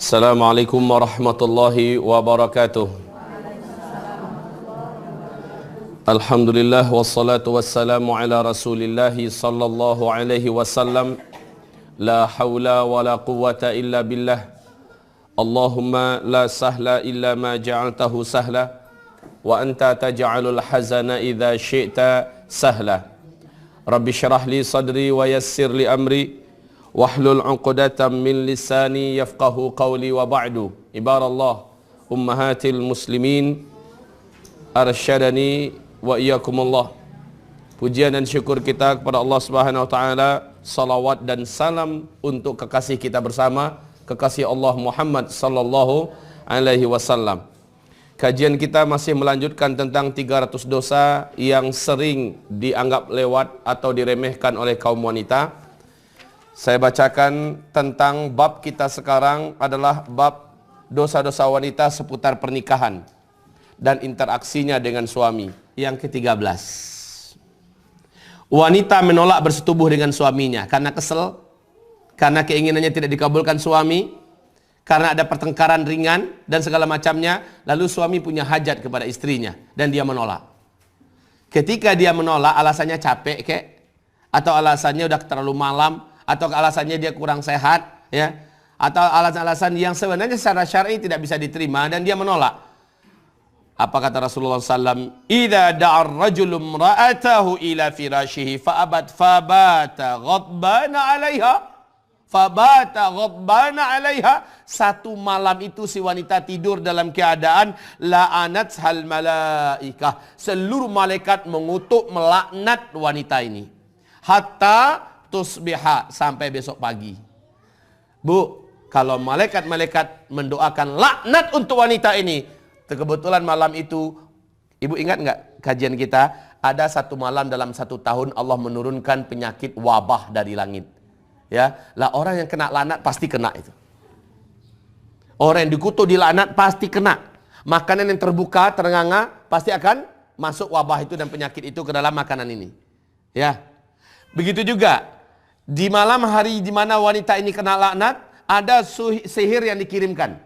Assalamualaikum warahmatullahi wabarakatuh. Alhamdulillah wassalatu wassalamu ala rasulillahi sallallahu alaihi wasallam. La hawla wa la quwwata illa billah. Allahumma la sahla illa ma ja'altahu sahla wa anta taj'alul hazana idza syi'ta sahla. Rabbi syrah li sadri wa yassir li amri wahlul 'uqdatam min lisani yafqahu qawli wa ba'du. Ibarallah ummahatil muslimin arsyadani wa iyyakumullah. Pujian dan syukur kita kepada Allah Subhanahu wa taala, salawat dan salam untuk kekasih kita bersama, kekasih Allah Muhammad sallallahu alaihi wasallam. Kajian kita masih melanjutkan tentang 300 dosa yang sering dianggap lewat atau diremehkan oleh kaum wanita. Saya bacakan tentang bab kita sekarang adalah bab dosa-dosa wanita seputar pernikahan dan interaksinya dengan suami. Yang ke-13, wanita menolak bersetubuh dengan suaminya karena kesel, karena keinginannya tidak dikabulkan suami, karena ada pertengkaran ringan dan segala macamnya. Lalu suami punya hajat kepada istrinya dan dia menolak. Ketika dia menolak, alasannya capek kek, atau alasannya udah terlalu malam, atau alasannya dia kurang sehat, ya, atau alasan-alasan yang sebenarnya secara syar'i tidak bisa diterima dan dia menolak. Apa kata Rasulullah SAW? Idza da'ar rajulum ra'atahu ila firashihi fa'abat fabata ghadbana 'alaiha. Fabata ghadbana 'alaiha. Satu malam itu si wanita tidur dalam keadaan la'anat hal malaikah. Seluruh malaikat mengutuk, melaknat wanita ini. Hatta tusbiha, sampai besok pagi. Bu, kalau malaikat-malaikat mendoakan laknat untuk wanita ini, kebetulan malam itu, ibu ingat nggak kajian kita? Ada satu malam dalam satu tahun Allah menurunkan penyakit wabah dari langit. Ya, lah orang yang kena laknat pasti kena itu. Orang yang dikutuk dilaknat pasti kena. Makanan yang terbuka, terenganga, pasti akan masuk wabah itu dan penyakit itu ke dalam makanan ini. Ya, begitu juga di malam hari di mana wanita ini kena laknat, ada sihir yang dikirimkan.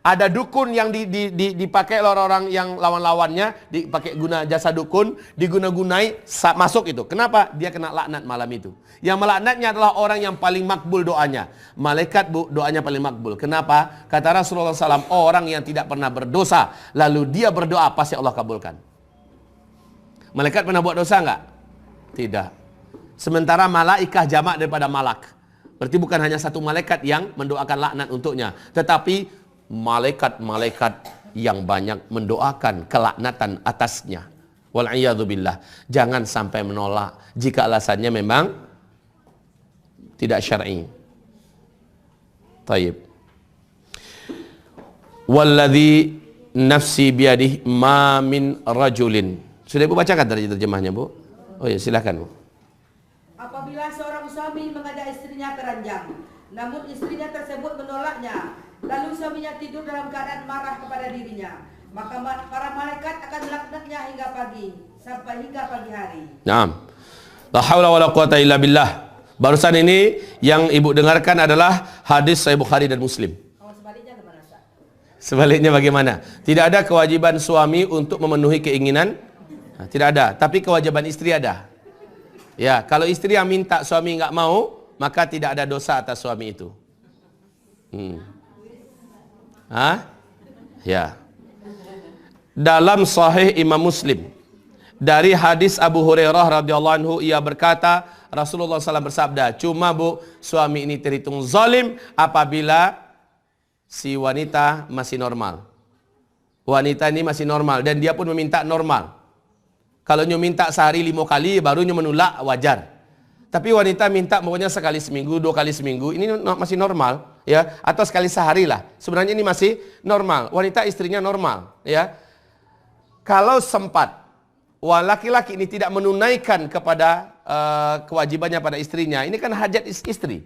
Ada dukun yang dipakai oleh orang yang lawan-lawannya, dipakai guna jasa dukun, diguna-gunai, masuk itu. Kenapa? Dia kena laknat malam itu. Yang melaknatnya adalah orang yang paling makbul doanya. Malaikat, bu, doanya paling makbul. Kenapa? Kata Rasulullah SAW, orang yang tidak pernah berdosa, lalu dia berdoa, pasti Allah kabulkan. Malaikat pernah buat dosa enggak? Tidak. Sementara malaikah jamak daripada malak. Berarti bukan hanya satu malaikat yang mendoakan laknat untuknya, tetapi malaikat-malaikat yang banyak mendoakan kelaknatan atasnya. Wal'iyadzubillah. Jangan sampai menolak jika alasannya memang tidak syar'i. Taib. Walladzi nafsi biyadihi ma min rajulin. Sudah Ibu bacakan tadi terjemahnya, Bu? Oh ya, silakan, Bu. Apabila seorang suami mengajak istrinya ke ranjang, namun istrinya tersebut menolaknya, lalu suaminya tidur dalam keadaan marah kepada dirinya, maka para malaikat akan melaknatnya hingga pagi, sampai hingga pagi hari. Naam. La haula wala quwata illa billah. Barusan ini yang Ibu dengarkan adalah hadis Sahih Bukhari dan Muslim. Sebaliknya gimana, Ustaz? Sebaliknya bagaimana? Tidak ada kewajiban suami untuk memenuhi keinginan. Nah, tidak ada, tapi kewajiban istri ada. Ya, kalau istri yang minta suami nggak mau, maka tidak ada dosa atas suami itu. Ya. Dalam Sahih Imam Muslim dari hadis Abu Hurairah radhiyallahu anhu, ia berkata, Rasulullah SAW bersabda, cuma bu, suami ini terhitung zalim apabila si wanita masih normal. Wanita ini masih normal dan dia pun meminta normal. Kalau nyu minta sehari 5 kali, baru nyu menolak, wajar. Tapi wanita minta pokoknya sekali seminggu, 2 kali seminggu, ini masih normal, ya, atau sekali sehari lah. Sebenarnya ini masih normal. Wanita istrinya normal, ya. Kalau sempat laki-laki ini tidak menunaikan kepada kewajibannya pada istrinya, ini kan hajat istri.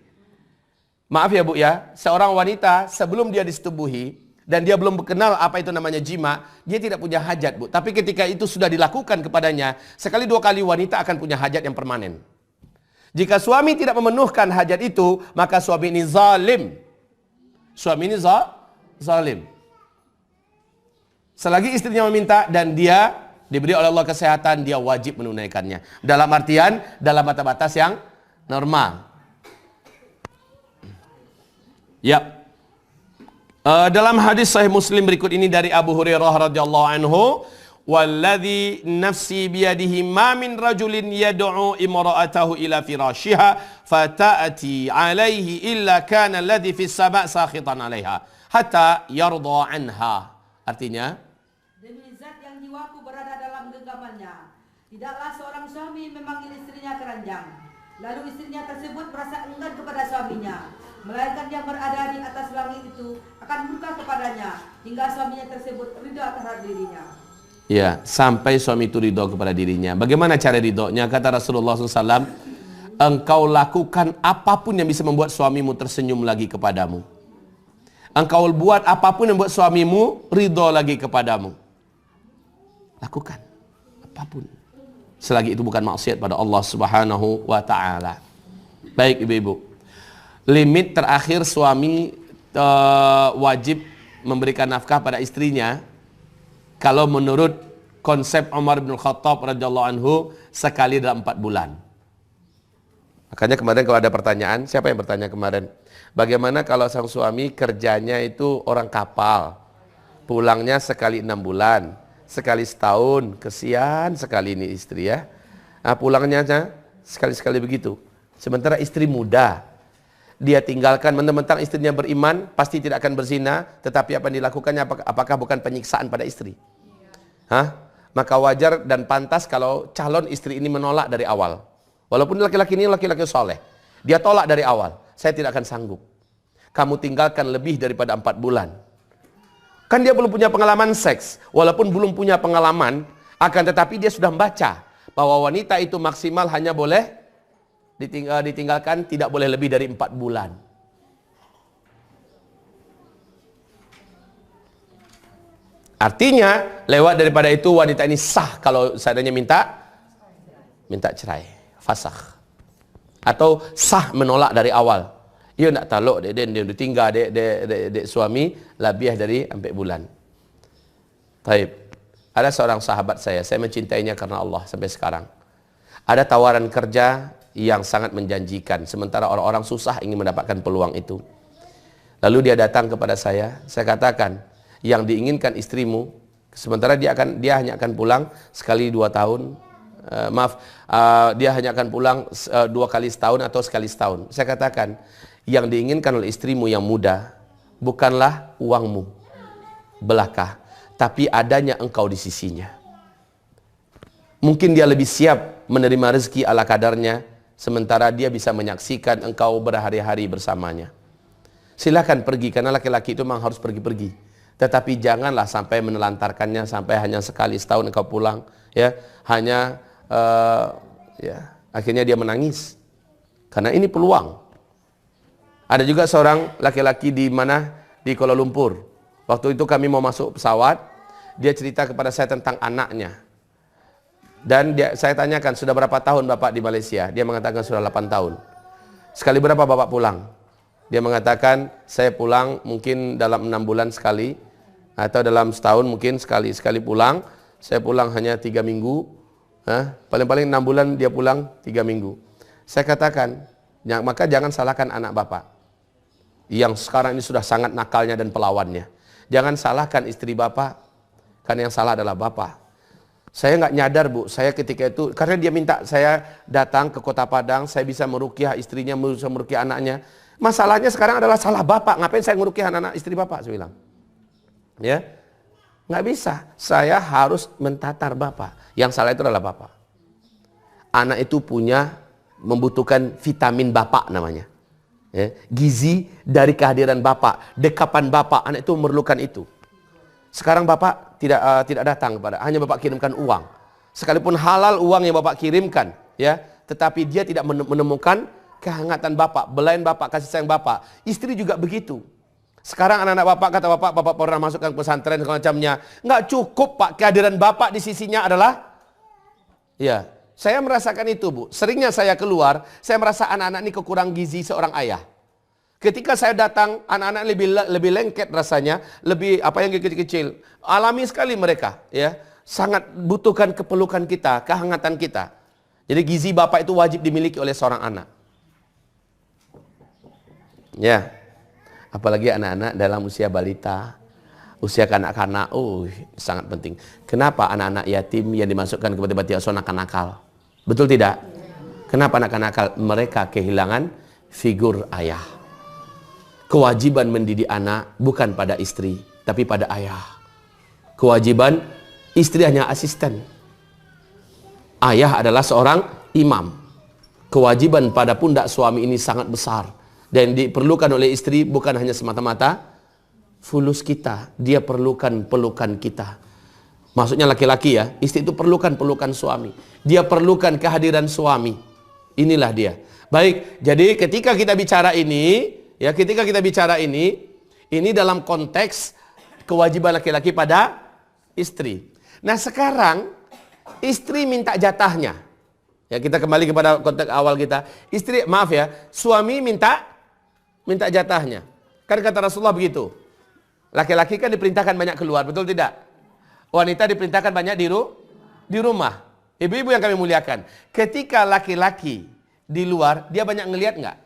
Maaf ya Bu ya, seorang wanita sebelum dia disetubuhi dan dia belum kenal apa itu namanya jima, dia tidak punya hajat, Bu. Tapi ketika itu sudah dilakukan kepadanya, sekali 2 kali wanita akan punya hajat yang permanen. Jika suami tidak memenuhkan hajat itu, maka suami ini zalim. suami ini zalim. Selagi istrinya meminta dan dia diberi oleh Allah kesehatan, dia wajib menunaikannya. Dalam artian, dalam batas-batas yang normal. Ya. Dalam hadis Sahih Muslim berikut ini dari Abu Hurairah radhiyallahu anhu, "Walladzi nafsi biyadihi ma min rajulin yad'u imra'atahu ila firashiha fata'ati 'alaihi illa kana alladhi fis sama' sakhitan 'alaiha hatta yarda 'anha." Artinya, demi zat yang jiwaku berada dalam genggamannya, tidaklah seorang suami memanggil istrinya keranjang, lalu istrinya tersebut merasa enggan kepada suaminya, melainkan dia berada di atas langit itu akan murka kepadanya hingga suaminya tersebut ridha terhadap dirinya. ya, sampai suami itu ridho kepada dirinya. Bagaimana cara ridhonya? Kata Rasulullah SAW, engkau lakukan apapun yang bisa membuat suamimu tersenyum lagi kepadamu. Engkau buat apapun yang membuat suamimu ridho lagi kepadamu. Lakukan apapun, selagi itu bukan maksiat pada Allah Subhanahu wa ta'ala. Baik ibu-ibu, limit terakhir suami wajib memberikan nafkah pada istrinya, kalau menurut konsep Umar bin Khattab radhiyallahu anhu, sekali dalam 4 bulan. Makanya kemarin kalau ada pertanyaan, siapa yang bertanya kemarin? Bagaimana kalau sang suami kerjanya itu orang kapal, pulangnya sekali 6 bulan, sekali setahun, kesian sekali ini istri ya. Nah, pulangnya sekali-sekali begitu. Sementara istri muda, dia tinggalkan, mentang-mentang istrinya beriman, pasti tidak akan berzina, tetapi apa yang dilakukannya apakah bukan penyiksaan pada istri? Hah? Maka wajar dan pantas kalau calon istri ini menolak dari awal. Walaupun laki-laki ini laki-laki soleh, dia tolak dari awal. Saya tidak akan sanggup. Kamu tinggalkan lebih daripada 4 bulan. Kan dia belum punya pengalaman seks. Walaupun belum punya pengalaman, akan tetapi dia sudah membaca bahwa wanita itu maksimal hanya boleh ditinggalkan, tidak boleh lebih dari 4 bulan. Artinya, lewat daripada itu wanita ini sah kalau seandainya minta cerai, fasakh. Atau sah menolak dari awal. Ia nak taluk dia tinggal dek suami lebih dari 4 bulan. Taib. Ada seorang sahabat saya mencintainya karena Allah sampai sekarang. Ada tawaran kerja yang sangat menjanjikan, sementara orang-orang susah ingin mendapatkan peluang itu. Lalu dia datang kepada saya katakan, yang diinginkan istrimu, sementara dia hanya akan pulang sekali 2 tahun, dia hanya akan pulang 2 kali setahun atau sekali setahun. Saya katakan, yang diinginkan oleh istrimu yang muda bukanlah uangmu belaka, tapi adanya engkau di sisinya. Mungkin dia lebih siap menerima rezeki ala kadarnya, sementara dia bisa menyaksikan engkau berhari-hari bersamanya. Silakan pergi, karena laki-laki itu memang harus pergi-pergi. Tetapi janganlah sampai menelantarkannya sampai hanya sekali setahun engkau pulang, ya, hanya akhirnya dia menangis. Karena ini peluang. Ada juga seorang laki-laki di Kuala Lumpur. Waktu itu kami mau masuk pesawat, dia cerita kepada saya tentang anaknya. Dan saya tanyakan, sudah berapa tahun Bapak di Malaysia? Dia mengatakan sudah 8 tahun. Sekali berapa Bapak pulang? Dia mengatakan, saya pulang mungkin dalam 6 bulan sekali, atau dalam setahun mungkin sekali pulang. Saya pulang hanya 3 minggu. Paling-paling 6 bulan dia pulang 3 minggu. Saya katakan, maka jangan salahkan anak Bapak yang sekarang ini sudah sangat nakalnya dan pelawannya. Jangan salahkan istri Bapak, karena yang salah adalah Bapak. Saya nggak nyadar Bu, saya ketika itu, karena dia minta saya datang ke Kota Padang, saya bisa meruqyah istrinya, bisa meruqyah anaknya. Masalahnya sekarang adalah salah Bapak, ngapain saya meruqyah anak istri Bapak, saya bilang. Ya, nggak bisa, saya harus mentatar Bapak. Yang salah itu adalah Bapak. Anak itu membutuhkan vitamin Bapak namanya. Ya, gizi dari kehadiran Bapak, dekapan Bapak, anak itu memerlukan itu. Sekarang Bapak tidak datang hanya Bapak kirimkan uang. Sekalipun halal uang yang Bapak kirimkan, ya, tetapi dia tidak menemukan kehangatan Bapak, belayan Bapak, kasih sayang Bapak. Istri juga begitu. Sekarang anak-anak Bapak, kata Bapak pernah masukkan pesantren semacamnya. Nggak cukup Pak, kehadiran Bapak di sisinya adalah, ya, saya merasakan itu Bu. Seringnya saya keluar, saya merasa anak-anak ini kekurang gizi seorang ayah. Ketika saya datang, anak-anak lebih lengket rasanya, lebih apa yang kecil-kecil. Alami sekali mereka, ya. Sangat butuhkan kepelukan kita, kehangatan kita. Jadi gizi bapak itu wajib dimiliki oleh seorang anak. Ya. Apalagi anak-anak dalam usia balita, usia kanak-kanak, sangat penting. Kenapa anak-anak yatim yang dimasukkan ke panti asuhan nakal-nakal? Betul tidak? Kenapa anak-anak nakal? Mereka kehilangan figur ayah. Kewajiban mendidik anak bukan pada istri, tapi pada ayah. Kewajiban istri hanya asisten. Ayah adalah seorang imam. Kewajiban pada pundak suami ini sangat besar. Dan diperlukan oleh istri bukan hanya semata-mata fulus kita. Dia perlukan pelukan kita. Maksudnya laki-laki ya. Istri itu perlukan pelukan suami. Dia perlukan kehadiran suami. Inilah dia. Baik, jadi ketika kita bicara ini, ya, ketika kita bicara ini dalam konteks kewajiban laki-laki pada istri. Nah, sekarang istri minta jatahnya. Ya, kita kembali kepada konteks awal kita. Istri, maaf ya, suami minta jatahnya. Kan kata Rasulullah begitu. Laki-laki kan diperintahkan banyak keluar, betul tidak? Wanita diperintahkan banyak di rumah. Ibu-ibu yang kami muliakan, ketika laki-laki di luar, dia banyak ngelihat nggak?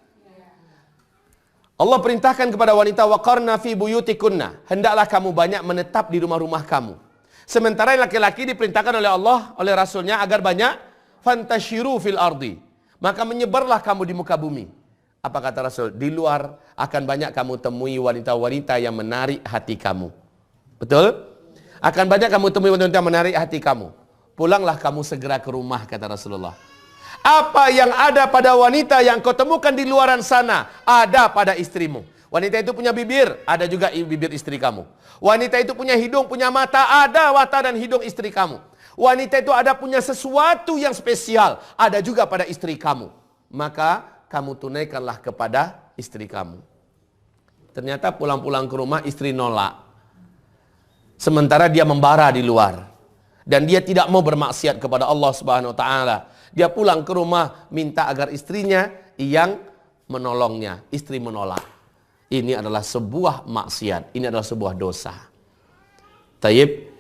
Allah perintahkan kepada wanita, waqarna fi buyutikunna, hendaklah kamu banyak menetap di rumah-rumah kamu. Sementara laki-laki diperintahkan oleh Allah, oleh Rasulnya agar banyak fantashiru fil ardi, maka menyebarlah kamu di muka bumi. Apa kata Rasul? Di luar akan banyak kamu temui wanita-wanita yang menarik hati kamu. Betul? Akan banyak kamu temui wanita yang menarik hati kamu. Pulanglah kamu segera ke rumah, kata Rasulullah. Apa yang ada pada wanita yang kau temukan di luaran sana, ada pada istrimu. Wanita itu punya bibir, ada juga bibir istri kamu. Wanita itu punya hidung, punya mata, ada mata dan hidung istri kamu. Wanita itu ada punya sesuatu yang spesial, ada juga pada istri kamu. Maka kamu tunaikanlah kepada istri kamu. Ternyata pulang-pulang ke rumah istri nolak. Sementara dia membara di luar. Dan dia tidak mau bermaksiat kepada Allah Subhanahu wa taala. Dia pulang ke rumah minta agar istrinya yang menolongnya. Istri menolak. Ini adalah sebuah maksiat. Ini adalah sebuah dosa. Taib.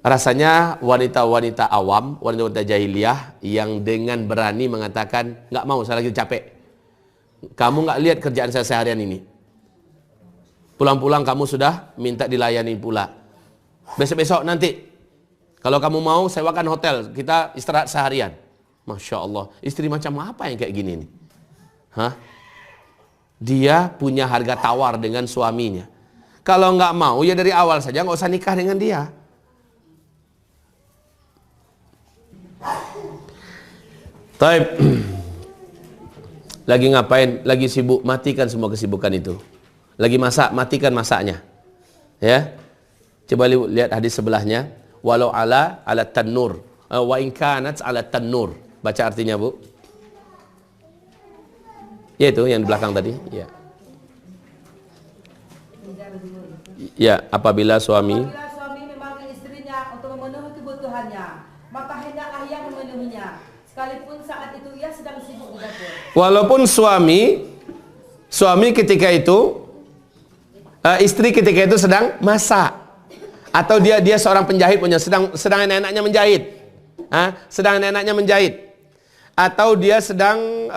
Rasanya wanita-wanita awam, wanita-wanita jahiliyah yang dengan berani mengatakan, nggak mau, saya lagi capek. Kamu nggak lihat kerjaan saya seharian ini. Pulang-pulang kamu sudah minta dilayani pula. Besok-besok nanti, kalau kamu mau sewakan hotel, kita istirahat seharian. Masya Allah, istri macam apa yang kayak gini nih? Hah? Dia punya harga tawar dengan suaminya. Kalau nggak mau, ya dari awal saja nggak usah nikah dengan dia. Taib. Lagi ngapain? Lagi sibuk, matikan semua kesibukan itu. Lagi masak, matikan masaknya. Ya. Coba lihat hadis sebelahnya. Walau ala tannur, wa in kanat ala tannur. Baca artinya, Bu. Ya, itu yang di belakang tadi. Ya. Ya, apabila suami memanggil istrinya untuk memenuhi kebutuhannya, maka hendaklah ia memenuhinya, sekalipun saat itu ia sedang sibuk di dapur. Walaupun suami ketika itu, istri ketika itu sedang masak, atau dia seorang penjahit punya sedang enak-enaknya menjahit, sedang enak-enaknya menjahit, atau dia sedang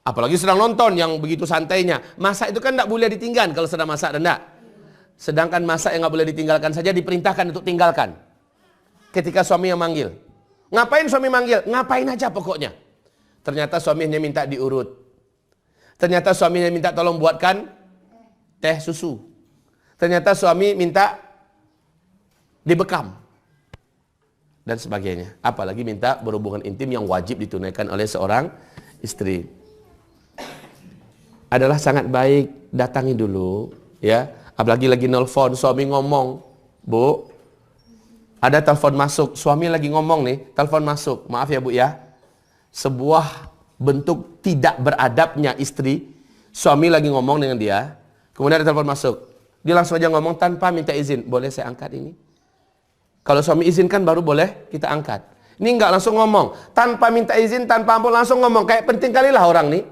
apalagi sedang nonton yang begitu santainya. Masak itu kan tidak boleh ditinggalkan kalau sedang masak, enggak. Sedangkan masak yang nggak boleh ditinggalkan saja diperintahkan untuk tinggalkan. Ketika suami yang manggil, ngapain suami manggil? Ngapain aja pokoknya. Ternyata suaminya minta diurut. Ternyata suaminya minta tolong buatkan teh susu. Ternyata suami minta dibekam. Dan sebagainya. Apalagi minta berhubungan intim yang wajib ditunaikan oleh seorang istri. Adalah sangat baik, datangi dulu. Ya. Apalagi lagi nelfon, suami ngomong. Bu, ada telepon masuk, suami lagi ngomong nih, telepon masuk. Maaf ya Bu ya. Sebuah bentuk tidak beradabnya istri, suami lagi ngomong dengan dia, kemudian ada telepon masuk. Dia langsung aja ngomong tanpa minta izin. Boleh saya angkat ini? Kalau suami izinkan baru boleh kita angkat. Ini enggak langsung ngomong. Tanpa minta izin, tanpa ampun langsung ngomong. Kayak penting kali lah orang nih.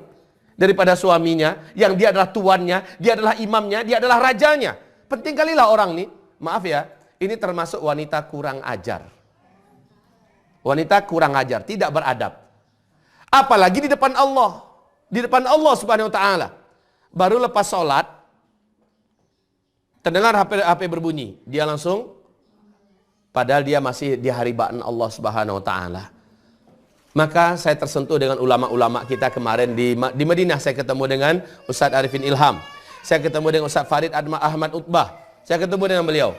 daripada suaminya, yang dia adalah tuannya, dia adalah imamnya, dia adalah rajanya. Penting kalilah orang nih, maaf ya, ini termasuk wanita kurang ajar. Wanita kurang ajar, tidak beradab. Apalagi di depan Allah. Di depan Allah Subhanahu wa taala. Baru lepas sholat, terdengar HP berbunyi. Dia langsung, padahal dia masih di haribaan Allah Subhanahu wa taala. Maka saya tersentuh dengan ulama-ulama kita kemarin di Madinah. Saya ketemu dengan Ustaz Arifin Ilham. Saya ketemu dengan Ustaz Farid Ahmad Utbah. Saya ketemu dengan beliau.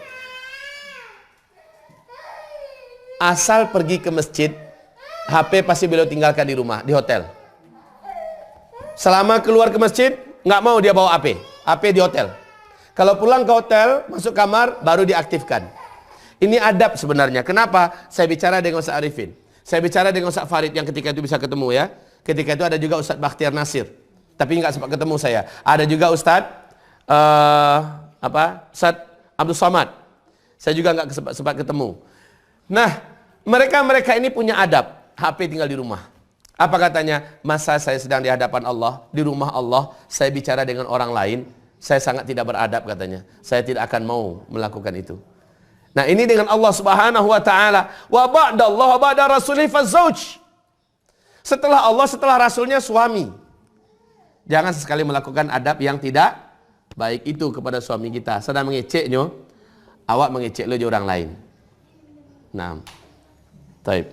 Asal pergi ke masjid, HP pasti beliau tinggalkan di rumah, di hotel. Selama keluar ke masjid, nggak mau dia bawa HP. HP di hotel. Kalau pulang ke hotel, masuk kamar, baru diaktifkan. Ini adab sebenarnya. Kenapa? Saya bicara dengan Ustaz Arifin. Saya bicara dengan Ustaz Farid yang ketika itu bisa ketemu ya. Ketika itu ada juga Ustaz Bakhtiar Nasir. Tapi nggak sempat ketemu saya. Ada juga Ustaz Ustaz Abdul Somad. Saya juga nggak sempat ketemu. Nah, mereka ini punya adab. HP tinggal di rumah. Apa katanya? Masa saya sedang di hadapan Allah, di rumah Allah, saya bicara dengan orang lain, saya sangat tidak beradab katanya. Saya tidak akan mau melakukan itu. Nah, ini dengan Allah Subhanahu wa taala. Wa ba'dallah wa ba'da rasulih fazauj. Setelah Allah, setelah rasulnya suami. Jangan sesekali melakukan adab yang tidak baik itu kepada suami kita. Sedang mengeceknya, awak mengecek lo orang lain. Nah, taib.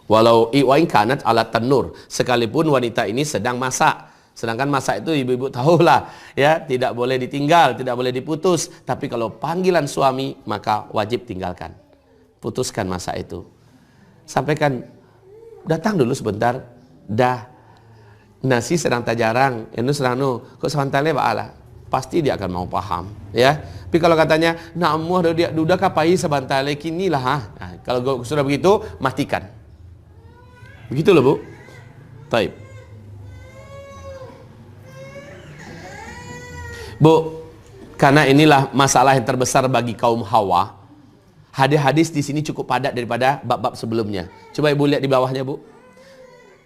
Walau iwain kanat ala tanur, sekalipun wanita ini sedang masak. Sedangkan masak itu ibu-ibu tahulah, ya, tidak boleh ditinggal, tidak boleh diputus. Tapi kalau panggilan suami, maka wajib tinggalkan. Putuskan masak itu. Sampaikan, datang dulu sebentar. Dah, nasi sedang tak jarang, ini sedang kok santale ba'ala. Pasti dia akan mau paham, ya. Tapi kalau katanya, namuh dia duda kapai sebantale kini lah. Nah, kalau sudah begitu, matikan. Begitu loh Bu. Taib. Bu, karena inilah masalah yang terbesar bagi kaum Hawa. Hadis-hadis di sini cukup padat daripada bab-bab sebelumnya. Coba Ibu lihat di bawahnya, Bu.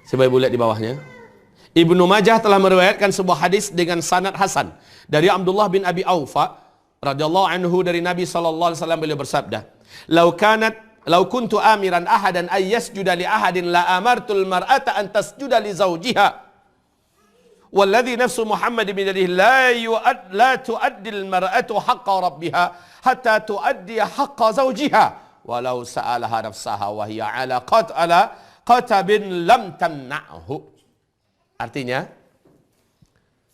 Coba Ibu lihat di bawahnya. Ibnu Majah telah meriwayatkan sebuah hadis dengan sanad hasan dari Abdullah bin Abi Aufa radhiyallahu anhu dari Nabi sallallahu alaihi wasallam, beliau bersabda, "Lau kuntu amiran ahadan ay yasjuda li ahadin la amartul mar'ata an tasjuda li zawjiha. Walladhi nafsu Muhammad bin yadihi la tuaddi al mar'atu haqqa rabbiha hatta tuaddi haqqa zawjiha walau sa'alaha nafsaha wa hiya ala qatabin lam tamna'hu." Artinya,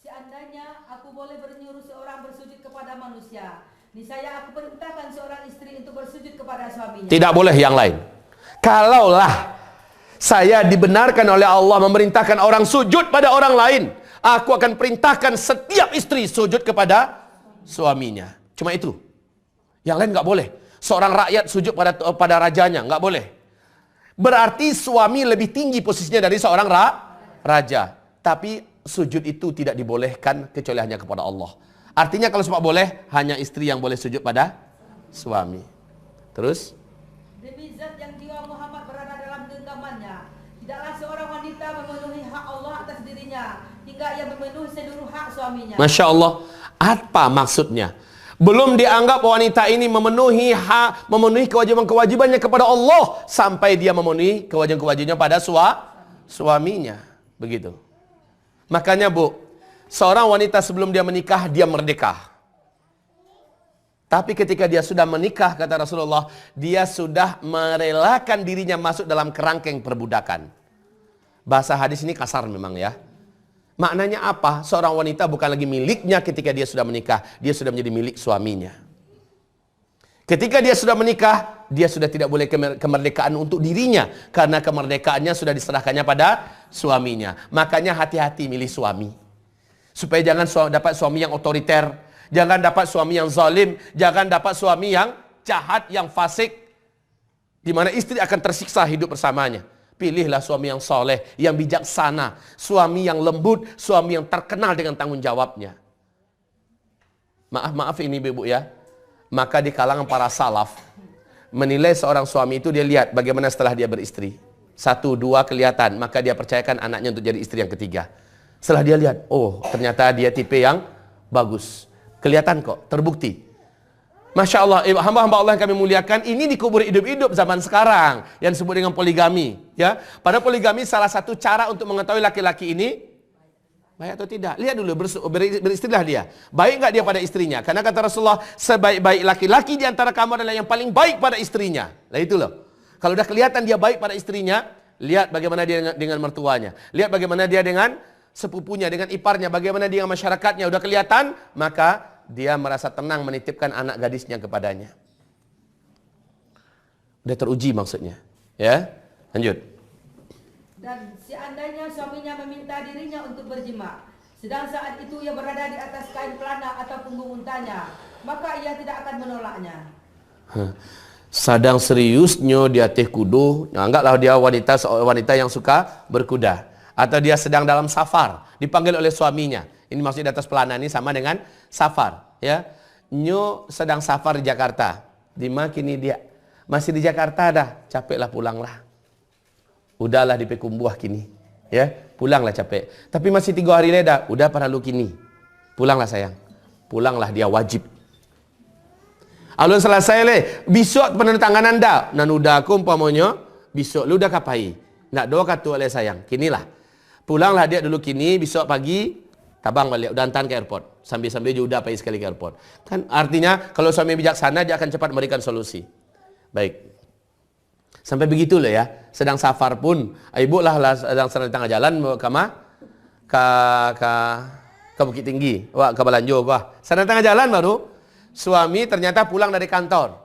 seandainya aku boleh menyuruh seorang bersujud kepada manusia, niscaya aku perintahkan seorang istri untuk bersujud kepada suaminya. Tidak boleh yang lain. Kalaulah saya dibenarkan oleh Allah memerintahkan orang sujud pada orang lain, aku akan perintahkan setiap istri sujud kepada suaminya. Cuma itu. Yang lain nggak boleh. Seorang rakyat sujud pada rajanya, nggak boleh. Berarti suami lebih tinggi posisinya dari seorang raja. Tapi sujud itu tidak dibolehkan kecuali hanya kepada Allah. Artinya kalau semua boleh, hanya istri yang boleh sujud pada suami. Terus? Demi zat yang jiwa Muhammad berada dalam genggamannya, tidaklah seorang wanita memenuhi hak Allah atas dirinya hingga ia memenuhi seluruh hak suaminya. Masya Allah. Apa maksudnya? Belum dianggap wanita ini memenuhi kewajiban-kewajibannya kepada Allah sampai dia memenuhi kewajiban-kewajibannya pada suaminya. Begitu. Makanya Bu, seorang wanita sebelum dia menikah, dia merdeka. Tapi ketika dia sudah menikah, kata Rasulullah, dia sudah merelakan dirinya masuk dalam kerangkeng perbudakan. Bahasa hadis ini kasar memang ya. Maknanya apa? Seorang wanita bukan lagi miliknya ketika dia sudah menikah. Dia sudah menjadi milik suaminya. Ketika dia sudah menikah, dia sudah tidak boleh kemerdekaan untuk dirinya. Karena kemerdekaannya sudah diserahkannya pada suaminya. Makanya hati-hati milih suami. Supaya jangan dapat suami yang otoriter. Jangan dapat suami yang zalim. Jangan dapat suami yang jahat, yang fasik. Di mana istri akan tersiksa hidup bersamanya. Pilihlah suami yang soleh, yang bijaksana. Suami yang lembut, suami yang terkenal dengan tanggung jawabnya. Maaf ini ibu ya. Maka di kalangan para salaf, menilai seorang suami itu dia lihat bagaimana setelah dia beristri. 1, 2 kelihatan, maka dia percayakan anaknya untuk jadi istri yang ketiga. Setelah dia lihat, oh ternyata dia tipe yang bagus. Kelihatan kok, terbukti. Masya Allah, hamba-hamba Allah yang kami muliakan, ini dikubur hidup-hidup zaman sekarang yang disebut dengan poligami. Ya, pada poligami salah satu cara untuk mengetahui laki-laki ini baik atau tidak. Lihat dulu, beristrilah dia. Baik nggak dia pada istrinya? Karena kata Rasulullah, sebaik-baik laki-laki di antara kamu adalah yang paling baik pada istrinya. Nah itu loh. Kalau udah kelihatan dia baik pada istrinya, lihat bagaimana dia dengan mertuanya. Lihat bagaimana dia dengan sepupunya, dengan iparnya, bagaimana dia dengan masyarakatnya. Udah kelihatan, maka dia merasa tenang menitipkan anak gadisnya kepadanya. Udah teruji maksudnya. Ya, lanjut. Dan seandainya suaminya meminta dirinya untuk berjima, sedang saat itu ia berada di atas kain pelana atau punggung untanya, maka ia tidak akan menolaknya. Sedang seriusnya di atas kudu, anggaplah dia wanita yang suka berkuda, atau dia sedang dalam safar, dipanggil oleh suaminya. Ini maksudnya di atas pelana ini sama dengan safar, ya. Nyo sedang safar di Jakarta. Di mana kini dia? Masih di Jakarta dah, capeklah pulanglah. Udahlah di Pekumbuah kini, ya. Pulanglah capek. Tapi masih 3 hari leda, udah para lu kini. Pulanglah sayang. Pulanglah, dia wajib. Alun selesai le, besok penandatanganan dah. Nanuda aku umpamanya, besok lu dah kapai. Nak doa katu oleh sayang. Kinilah. Pulanglah dia dulu kini, besok pagi tabang balik, udah hantar ke airport. Sambil-sambil juga udah pergi sekali ke airport. Kan artinya kalau suami bijaksana dia akan cepat memberikan solusi. Baik. Sampai begitu loh ya. Sedang safar pun, ibu lah sedang di tengah jalan ke Bukit Tinggi, wah ke Balanjo, wah. Sedang tengah jalan baru suami ternyata pulang dari kantor.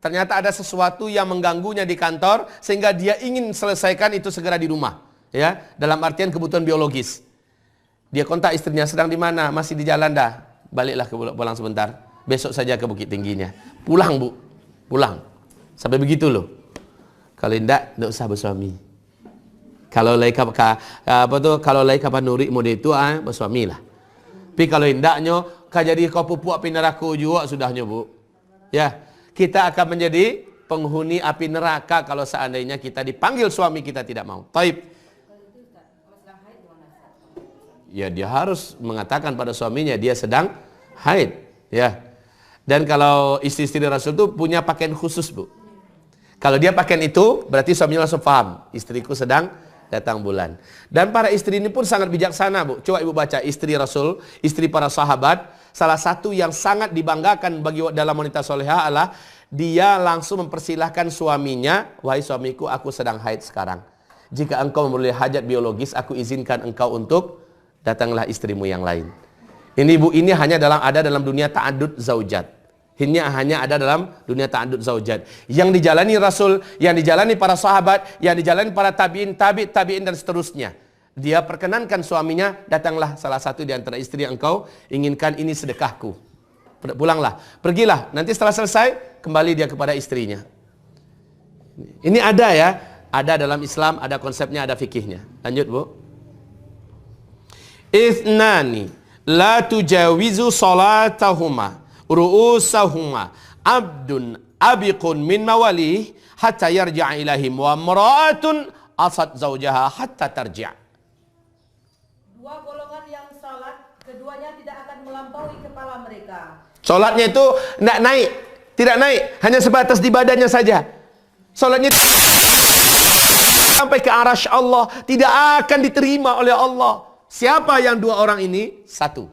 Ternyata ada sesuatu yang mengganggunya di kantor sehingga dia ingin selesaikan itu segera di rumah. Ya, dalam artian kebutuhan biologis. Dia kontak istrinya, sedang di mana? Masih di jalan dah. Baliklah pulang sebentar. Besok saja ke Bukit Tingginya. Pulang bu, pulang. Sampai begitu loh. Kalau tidak usah bersuami. Kalau kalau lai kapan nuri mode itu bersuami lah. Tapi kalau indaknya jadi kau pupuk api neraka juga sudahnya bu. Ya, kita akan menjadi penghuni api neraka kalau seandainya kita dipanggil suami kita tidak mau. Taib. Ya dia harus mengatakan pada suaminya dia sedang haid, ya. Dan kalau istri-istri Rasul itu punya pakaian khusus bu. Kalau dia pakaian itu berarti suaminya langsung paham, istriku sedang datang bulan. Dan para istri ini pun sangat bijaksana bu. Coba ibu baca istri Rasul, istri para sahabat. Salah satu yang sangat dibanggakan bagi dalam wanita solehah adalah dia langsung mempersilahkan suaminya, wahai suamiku aku sedang haid sekarang. Jika engkau memerlukan hajat biologis, aku izinkan engkau untuk datanglah istrimu yang lain. Ini bu, ini hanya ada dalam dunia ta'adud zaujat. Ini hanya ada dalam dunia ta'adud zaujat. Yang dijalani Rasul, yang dijalani para sahabat, yang dijalani para tabi'in, tabi'in dan seterusnya. Dia perkenankan suaminya, datanglah salah satu di antara istri yang engkau inginkan, ini sedekahku. Pulanglah, pergilah. Nanti setelah selesai, kembali dia kepada istrinya. Ini ada ya, ada dalam Islam, ada konsepnya, ada fikihnya. Lanjut bu. Ithnani la tujawizu salatahuma ru'usahuma abdun abiqun min mawalih hatta yarji'a ilahim wa imra'atun asad zawjaha hatta tarji'. Dua golongan yang salat, keduanya tidak akan melampaui kepala mereka. Salatnya itu tidak naik, hanya sebatas di badannya saja. Salatnya sampai ke arasy Allah, tidak akan diterima oleh Allah. Siapa yang dua orang ini? Satu.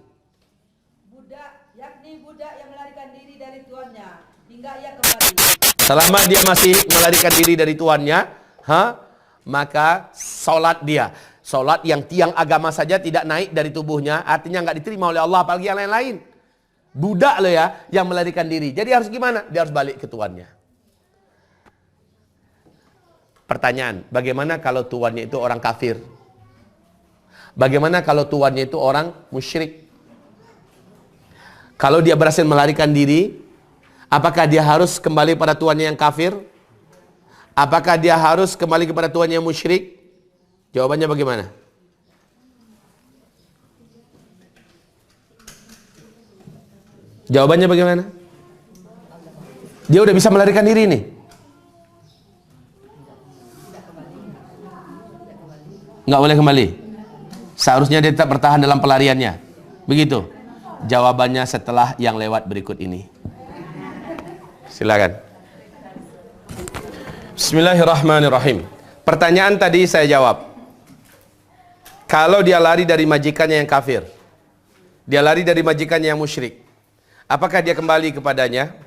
Budak, yakni budak yang melarikan diri dari tuannya hingga ia kembali. Selama dia masih melarikan diri dari tuannya, maka solat dia. Solat yang tiang agama saja tidak naik dari tubuhnya, artinya nggak diterima oleh Allah, apalagi yang lain-lain. Budak loh ya, yang melarikan diri. Jadi harus gimana? Dia harus balik ke tuannya. Pertanyaan, bagaimana kalau tuannya itu orang kafir? Bagaimana kalau tuannya itu orang musyrik? Kalau dia berhasil melarikan diri, apakah dia harus kembali pada tuannya yang kafir? Apakah dia harus kembali kepada tuannya yang musyrik? Jawabannya bagaimana? Jawabannya bagaimana? Dia udah bisa melarikan diri nih. Nggak boleh kembali. Seharusnya dia tetap bertahan dalam pelariannya. Begitu. Jawabannya setelah yang lewat berikut ini. Silakan. Bismillahirrahmanirrahim. Pertanyaan tadi saya jawab. Kalau dia lari dari majikannya yang kafir, dia lari dari majikannya yang musyrik, apakah dia kembali kepadanya?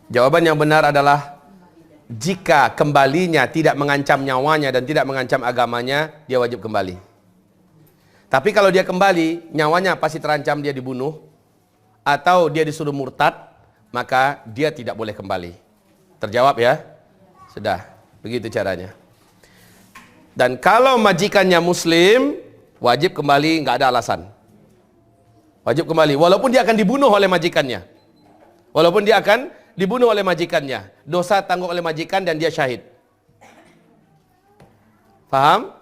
Jawaban yang benar adalah jika kembalinya tidak mengancam nyawanya dan tidak mengancam agamanya, dia wajib kembali. Tapi kalau dia kembali, nyawanya pasti terancam, dia dibunuh atau dia disuruh murtad, maka dia tidak boleh kembali. Terjawab ya? Sudah, begitu caranya. Dan kalau majikannya muslim, wajib kembali, nggak ada alasan. Wajib kembali, walaupun dia akan dibunuh oleh majikannya. Walaupun dia akan dibunuh oleh majikannya. Dosa tanggung oleh majikan dan dia syahid. Paham?